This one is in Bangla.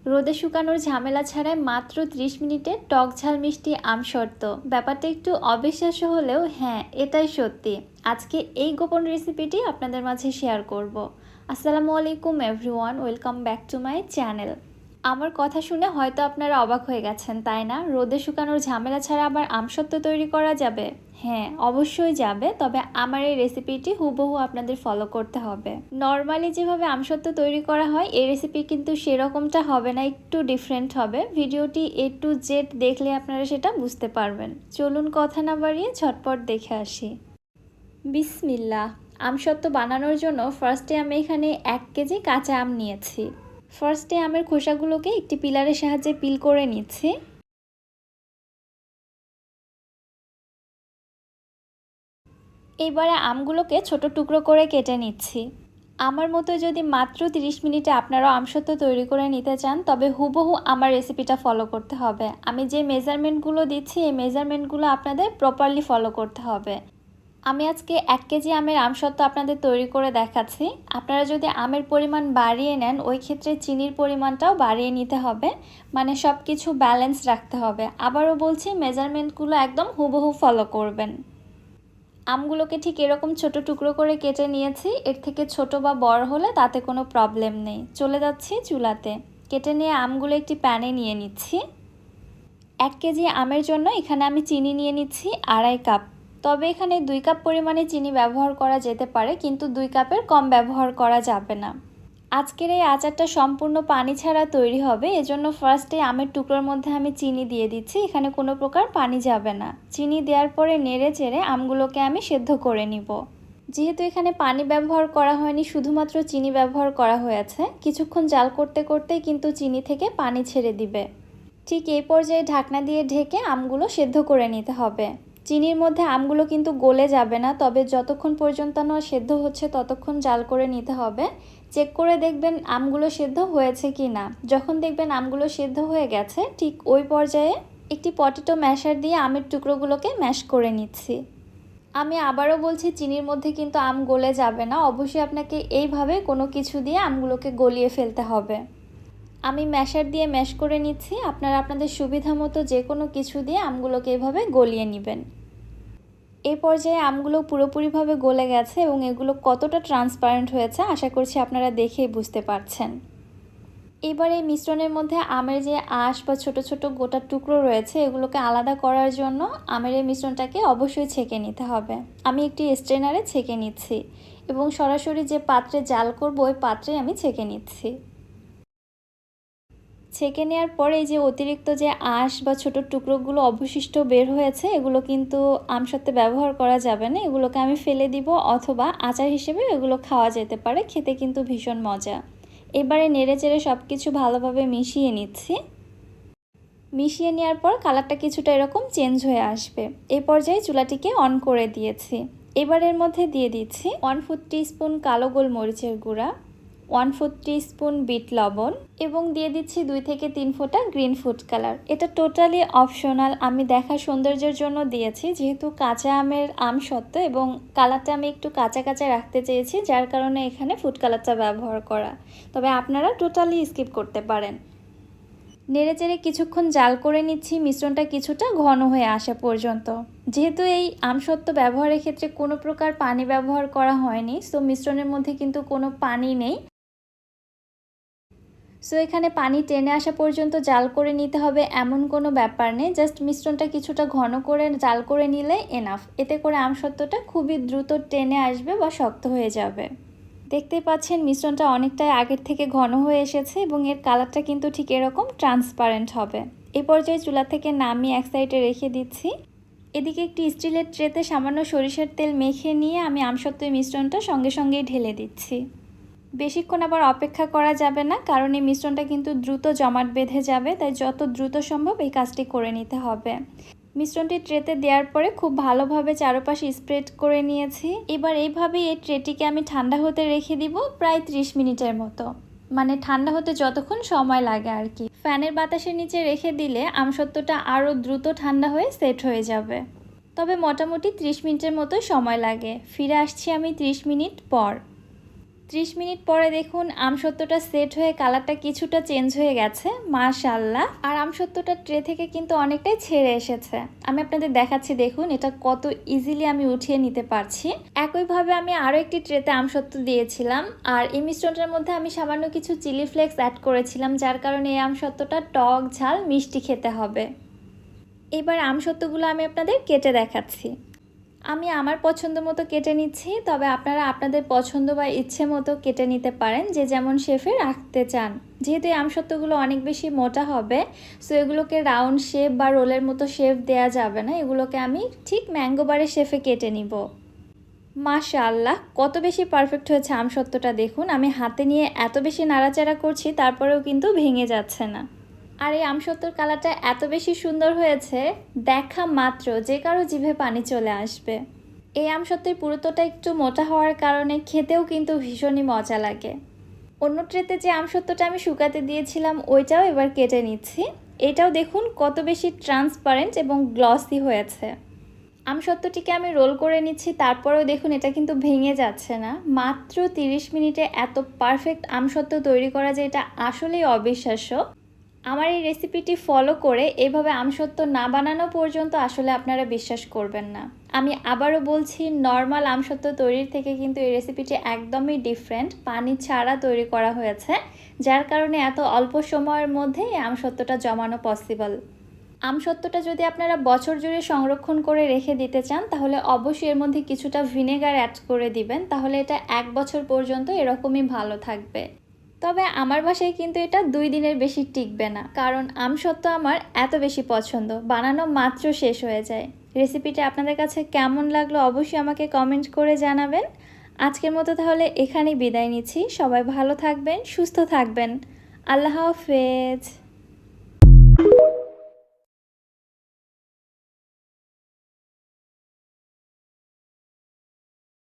রোদে শুকানোর ঝামেলা ছাড়াই মাত্র 30 মিনিটে টক ঝাল মিষ্টি আম শর্ত। ব্যাপারটা একটু অবিশ্বাস্য হলেও হ্যাঁ, এটাই সত্যি। আজকে এই গোপন রেসিপিটি আপনাদের মাঝে শেয়ার করব। আসসালামু আলাইকুম everyone, welcome back to my channel. আমার কথা শুনে হয়তো আপনারা অবাক হয়ে গেছেন, তাই না? রোদে শুকানোর ঝামেলা ছাড়া আবার আমসত্ত্ব তৈরি করা যাবে? হ্যাঁ, অবশ্যই যাবে, তবে আমার এই রেসিপিটি হুবহু আপনাদের ফলো করতে হবে। নর্মালি যেভাবে আমসত্ত্ব তৈরি করা হয় এই রেসিপি কিন্তু সেরকমটা হবে না, একটু ডিফারেন্ট হবে। ভিডিওটি A to Z দেখলে আপনারা সেটা বুঝতে পারবেন। চলুন কথা না বাড়িয়ে ঝটপট দেখে আসি। বিসমিল্লাহ। আমসত্ত্ব বানানোর জন্য ফার্স্টে আমি এখানে 1 কেজি কাঁচা আম নিয়েছি। ফার্স্টে আমের খোসাগুলোকে একটি পিলারের সাহায্যে পিল করে নিচ্ছি। এবারে আমগুলোকে ছোট টুকরো করে কেটে নিচ্ছি। আমার মতো যদি মাত্র 30 মিনিটে আপনারাও আমসত্ত্ব তৈরি করে নিতে চান তবে হুবহু আমার রেসিপিটা ফলো করতে হবে। আমি যে মেজারমেন্টগুলো দিচ্ছি এই মেজারমেন্টগুলো আপনাদের প্রপারলি ফলো করতে হবে। আমি আজকে 1 কেজি আমের আমসত্ত্ব আপনাদের তৈরি করে দেখাচ্ছি। আপনারা যদি আমের পরিমাণ বাড়িয়ে নেন ওই ক্ষেত্রে চিনির পরিমাণটাও বাড়িয়ে নিতে হবে, মানে সব কিছু ব্যালেন্স রাখতে হবে। আবারও বলছি, মেজারমেন্টগুলো একদম হুবহু ফলো করবেন। আমগুলোকে ঠিক এরকম ছোট টুকরো করে কেটে নিয়েছি। এর থেকে ছোট বা বড় হলে তাতে কোনো প্রবলেম নেই। চলে যাচ্ছি চুলাতে। কেটে নিয়ে আমগুলো একটি প্যানে নিয়ে নিচ্ছি। 1 কেজি আমের জন্য এখানে আমি চিনি নিয়ে নিচ্ছি 2.5 কাপ। তবে এখানে 2 কাপ পরিমাণে চিনি ব্যবহার করা যেতে পারে, কিন্তু 2 কাপের কম ব্যবহার করা যাবে না। আজকের এই আচারটা সম্পূর্ণ পানি ছাড়া তৈরি হবে, এজন্য ফার্স্টে আমের টুকরোর মধ্যে আমি চিনি দিয়ে দিচ্ছি। এখানে কোনো প্রকার পানি যাবে না। চিনি দেওয়ার পরে নেড়ে চেড়ে আমগুলোকে আমি সেদ্ধ করে নিব। যেহেতু এখানে পানি ব্যবহার করা হয়নি, শুধুমাত্র চিনি ব্যবহার করা হয়েছে, কিছুক্ষণ জাল করতে করতেই কিন্তু চিনি থেকে পানি ছেড়ে দিবে। ঠিক এই পর্যায়ে ঢাকনা দিয়ে ঢেকে আমগুলো সেদ্ধ করে নিতে হবে। চিনির মধ্যে আমগুলো কিন্তু গলে যাবে না, তবে যতক্ষণ পর্যন্ত না সেদ্ধ হচ্ছে ততক্ষণ জাল করে নিতে হবে। চেক করে দেখবেন আমগুলো সেদ্ধ হয়েছে কি না। যখন দেখবেন আমগুলো সেদ্ধ হয়ে গেছে ঠিক ওই পর্যায়ে একটি পটেটো ম্যাশার দিয়ে আমের টুকরোগুলোকে ম্যাশ করে নিচ্ছি। আমি আবারও বলছি, চিনির মধ্যে কিন্তু আম গলে যাবে না, অবশ্যই আপনাকে এইভাবে কোনো কিছু দিয়ে আমগুলোকে গলিয়ে ফেলতে হবে। আমি ম্যাশার দিয়ে ম্যাশ করে নিচ্ছি। আপনারা আপনাদের সুবিধা মতো যে কোনো কিছু দিয়ে আমগুলোকে এভাবে গলিয়ে নেবেন। এই পর্যায়ে আমগুলো পুরোপুরিভাবে গলে গেছে এবং এগুলো কতটা ট্রান্সপারেন্ট হয়েছে আশা করছি আপনারা দেখেই বুঝতে পারছেন। এবার এই মিশ্রণের মধ্যে আমের যে আঁশ বা ছোট ছোট গোটা টুকরো রয়েছে এগুলোকে আলাদা করার জন্য আমের এই মিশ্রণটাকে অবশ্যই ছেঁকে নিতে হবে। আমি একটি স্ট্রেনারে ছেঁকে নিচ্ছি এবং সরাসরি যে পাত্রে জাল করব ওই পাত্রে আমি ছেঁকে নিচ্ছি। ছেঁকে নেওয়ার পরে এই যে অতিরিক্ত যে আঁশ বা ছোট টুকরোগুলো অবশিষ্ট বের হয়েছে এগুলো কিন্তু আমসত্ত্বে ব্যবহার করা যাবে না, এগুলোকে আমি ফেলে দিব, অথবা আচার হিসেবে এগুলো খাওয়া যেতে পারে। খেতে কিন্তু ভীষণ মজা। এবারে নেড়ে চেড়ে সব কিছু ভালোভাবে মিশিয়ে নিচ্ছি। মিশিয়ে নেওয়ার পর কালারটা কিছুটা এরকম চেঞ্জ হয়ে আসবে। এই পর্যায়ে চুলাটিকে অন করে দিয়েছি। এবার এর মধ্যে দিয়ে দিচ্ছি 1/4 টিস্পুন কালো গোলমরিচের গুঁড়া, 1/4 টিস্পুন বিট লবণ এবং দিয়ে দিচ্ছি 2 থেকে 3 ফোঁটা গ্রিন ফুড কালার। এটা টোটালি অপশনাল, আমি দেখার সৌন্দর্যের জন্য দিয়েছি, যেহেতু কাঁচা আমের আমসত্ত্ব এবং কালারটা আমি একটু কাঁচা কাঁচা রাখতে চেয়েছি, যার কারণে এখানে ফুড কালারটা ব্যবহার করা। তবে আপনারা টোটালি স্কিপ করতে পারেন। নেড়েচেড়ে কিছুক্ষণ জাল করে নিচ্ছি মিশ্রণটা কিছুটা ঘন হয়ে আসা পর্যন্ত। যেহেতু এই আমসত্ত্ব ব্যবহারের ক্ষেত্রে কোনো প্রকার পানি ব্যবহার করা হয়নি, সো মিশ্রণের মধ্যে কিন্তু কোনো পানি নেই। সো এখানে পানি টেনে আসা পর্যন্ত জাল করে নিতে হবে এমন কোনো ব্যাপার নেই, জাস্ট মিশ্রণটা কিছুটা ঘন করে জাল করে নিলে এনাফ। এতে করে আমসত্ত্বটা খুবই দ্রুত টেনে আসবে বা শক্ত হয়ে যাবে। দেখতেই পাচ্ছেন মিশ্রণটা অনেকটাই আগের থেকে ঘন হয়ে এসেছে এবং এর কালারটা কিন্তু ঠিক এরকম ট্রান্সপারেন্ট হবে। এই পর্যায়ে চুলা থেকে নামিয়ে এক সাইডে রেখে দিচ্ছি। এদিকে একটি স্টিলের ট্রেতে সামান্য সরিষার তেল মেখে নিয়ে আমি আমসত্ত্বের মিশ্রণটা সঙ্গে সঙ্গেই ঢেলে দিচ্ছি। বেশিক্ষণ আবার অপেক্ষা করা যাবে না, কারণ এই মিশ্রণটা কিন্তু দ্রুত জমাট বেঁধে যাবে, তাই যত দ্রুত সম্ভব এই কাজটি করে নিতে হবে। মিশ্রণটি ট্রেতে দেওয়ার পরে খুব ভালোভাবে চারপাশে স্প্রেড করে নিয়েছি। এবার এইভাবেই এই ট্রেটিকে আমি ঠান্ডা হতে রেখে দিব প্রায় 30 মিনিটের মতো, মানে ঠান্ডা হতে যতক্ষণ সময় লাগে আর কি। ফ্যানের বাতাসের নিচে রেখে দিলে আমসত্ত্বটা আরও দ্রুত ঠান্ডা হয়ে সেট হয়ে যাবে। তবে মোটামুটি 30 মিনিটের মতো সময় লাগে। ফিরে আসছি আমি 30 মিনিট পর। 30 মিনিট পরে দেখুন আমসত্ত্বটা সেট হয়ে কালারটা কিছুটা চেঞ্জ হয়ে গেছে, মাশাআল্লাহ। আর আমসত্ত্বটা ট্রে থেকে কিন্তু অনেকটাই ছেড়ে এসেছে। আমি আপনাদের দেখাচ্ছি, দেখুন এটা কত ইজিলি আমি উঠিয়ে নিতে পারছি। একইভাবে আমি আরও একটি ট্রেতে আমসত্ত্ব দিয়েছিলাম, আর এই মিশ্রণটার মধ্যে আমি সামান্য কিছু চিলি ফ্লেক্স অ্যাড করেছিলাম, যার কারণে এই আমসত্ত্বটা টক ঝাল মিষ্টি খেতে হবে। এবার আমসত্ত্বগুলো আমি আপনাদের কেটে দেখাচ্ছি। আমি আমার পছন্দ মতো কেটে নিচ্ছি, তবে আপনারা আপনাদের পছন্দ বা ইচ্ছে মতো কেটে নিতে পারেন, যে যেমন শেপে রাখতে চান। যেহেতু এই আমসত্ত্বগুলো অনেক বেশি মোটা হবে, সো এগুলোকে রাউন্ড শেপ বা রোলের মতো শেপ দেওয়া যাবে না, এগুলোকে আমি ঠিক ম্যাঙ্গো বারের শেপে কেটে নিব। মাশাআল্লাহ, কত বেশি পারফেক্ট হয়েছে আমসত্ত্বটা দেখুন। আমি হাতে নিয়ে এত বেশি নাড়াচাড়া করছি, তারপরেও কিন্তু ভেঙে যাচ্ছে না। আর এই আমসত্ত্বর কালারটা এত বেশি সুন্দর হয়েছে, দেখা মাত্র যে কারো জিভে পানি চলে আসবে। এই আমসত্ত্বের পুরুত্বটা একটু মোটা হওয়ার কারণে খেতেও কিন্তু ভীষণই মজা লাগে। অন্য ট্রেতে যে আমসত্ত্বটা আমি শুকাতে দিয়েছিলাম ওইটাও এবার কেটে নিচ্ছি। এটাও দেখুন কত বেশি ট্রান্সপারেন্ট এবং গ্লসি হয়েছে। আমসত্ত্বটিকে আমি রোল করে নিচ্ছি, তারপরেও দেখুন এটা কিন্তু ভেঙে যাচ্ছে না। মাত্র 30 মিনিটে এত পারফেক্ট আমসত্ত্ব তৈরি করা, যে এটা আসলেই অবিশ্বাস্য। আমার এই রেসিপিটি ফলো করে এভাবে আমসত্ত্ব না বানানো পর্যন্ত আসলে আপনারা বিশ্বাস করবেন না। আমি আবারও বলছি, নর্মাল আমসত্ত্ব তৈরির থেকে কিন্তু এই রেসিপিটি একদমই ডিফারেন্ট, পানি ছাড়া তৈরি করা হয়েছে, যার কারণে এত অল্প সময়ের মধ্যে এই আমসত্ত্বটা জমানো পসিবল। আমসত্ত্বটা যদি আপনারা বছর জুড়ে সংরক্ষণ করে রেখে দিতে চান, তাহলে অবশ্যই এর মধ্যে কিছুটা ভিনেগার অ্যাড করে দিবেন, তাহলে এটা 1 বছর পর্যন্ত এরকমই ভালো থাকবে। তবে আমার বাসায় কিন্তু এটা 2 দিনের বেশি টিকবে না, কারণ আমসত্ত্ব আমার এত বেশি পছন্দ, বানানো মাত্র শেষ হয়ে যায়। রেসিপিটা আপনাদের কাছে কেমন লাগলো অবশ্যই আমাকে কমেন্ট করে জানাবেন। আজকের মতো তাহলে এখানেই বিদায় নিচ্ছি। সবাই ভালো থাকবেন, সুস্থ থাকবেন। আল্লাহ হাফেজ।